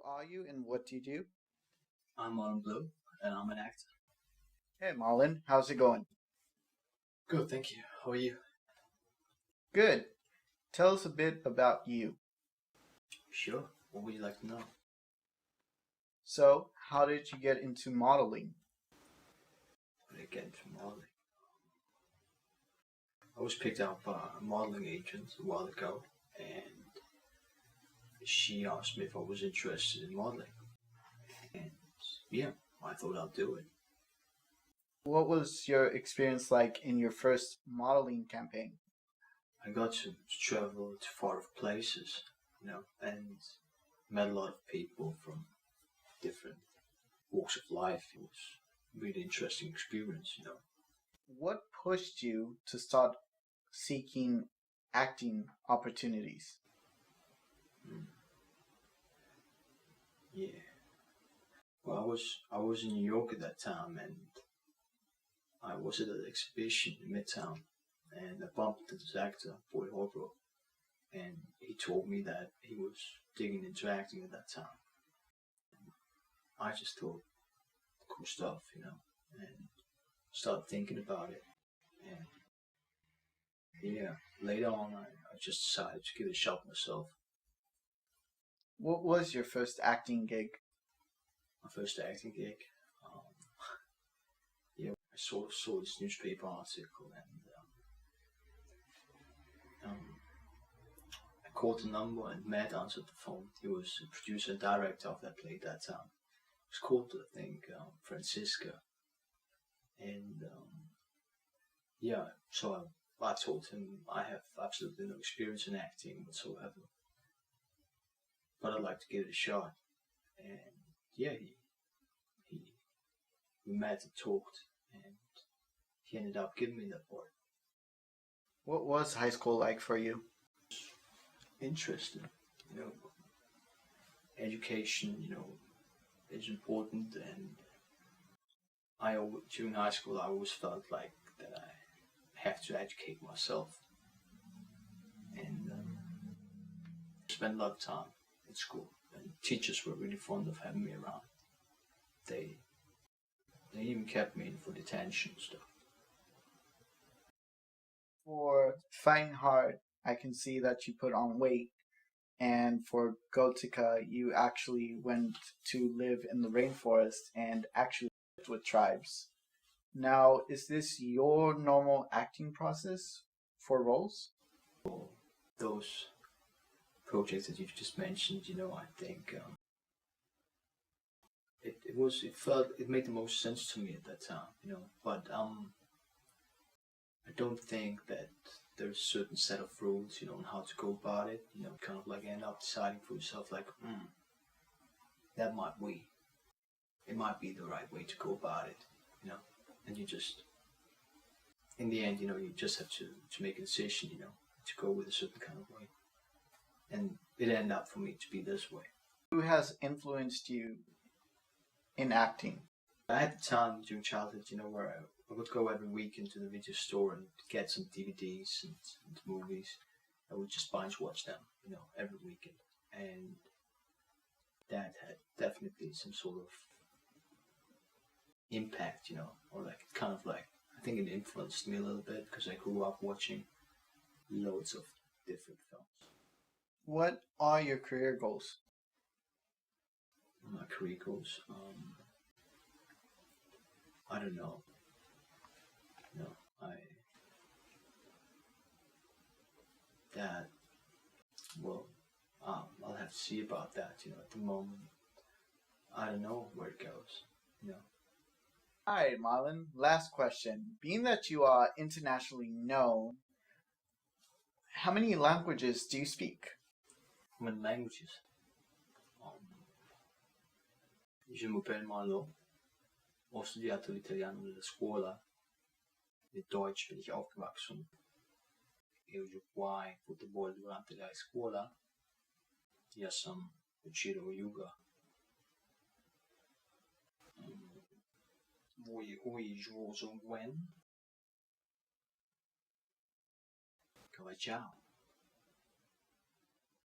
are you and what do you do? I'm Marlon Blue, and I'm an actor. Hey, Marlon, how's it going? Good, thank you. How are you? Good. Tell us a bit about you. Sure. What would you like to know? So, how did you get into modeling? How did I get into modeling? I was picked up by a modeling agent a while ago, and she asked me if I was interested in modeling. And yeah, I thought I'll do it. What was your experience like in your first modeling campaign? I got to travel to far off places, and met a lot of people from different walks of life. It was a really interesting experience. What pushed you to start seeking acting opportunities? Mm. Yeah. Well, I was in New York at that time, and I was at an exhibition in Midtown, and I bumped into this actor, Boy Holbrook, and he told me that he was digging into acting at that time. I just thought, cool stuff, and started thinking about it. And yeah, later on, I just decided to give it a shot myself. What was your first acting gig? My first acting gig, yeah, I sort of saw this newspaper article, and I called the number, and Matt answered the phone. He was the producer and director of that play at that time. It was called, I think, Francisca. And yeah, so I told him I have absolutely no experience in acting whatsoever, but I'd like to give it a shot. And yeah, we met and talked, and he ended up giving me that part. What was high school like for you? Interesting, education, is important, and during high school I always felt like that I have to educate myself, and spent a lot of time at school, and teachers were really fond of having me around. They even kept me in for detention and stuff. For Fighting Hard, I can see that you put on weight, and for Gotica, you actually went to live in the rainforest and actually lived with tribes. Now, is this your normal acting process for roles? Those projects that you've just mentioned, I think it made the most sense to me at that time, but I don't think that there's a certain set of rules, on how to go about it, kind of like end up deciding for yourself, like, it might be the right way to go about it, and you just, in the end, you just have to make a decision, to go with a certain kind of way, and it ended up for me to be this way. Who has influenced you in acting? I had the time during childhood, where I would go every weekend to the video store and get some DVDs and movies. I would just binge watch them, every weekend. And that had definitely some sort of impact, or like kind of like, I think it influenced me a little bit because I grew up watching loads of different films. What are your career goals? My career goals, I don't know. I'll have to see about that, at the moment. I don't know where it goes. Alright, Marlon, last question. Being that you are internationally known, how many languages do you speak? How many languages? Je m'appelle Marlon. Ho studiato l'italiano nella scuola. In Deutsch bin ich aufgewachsen. Eu giocai football durante la scuola. Ja sam učil juga. Voi jouez au Gwen. Ciao.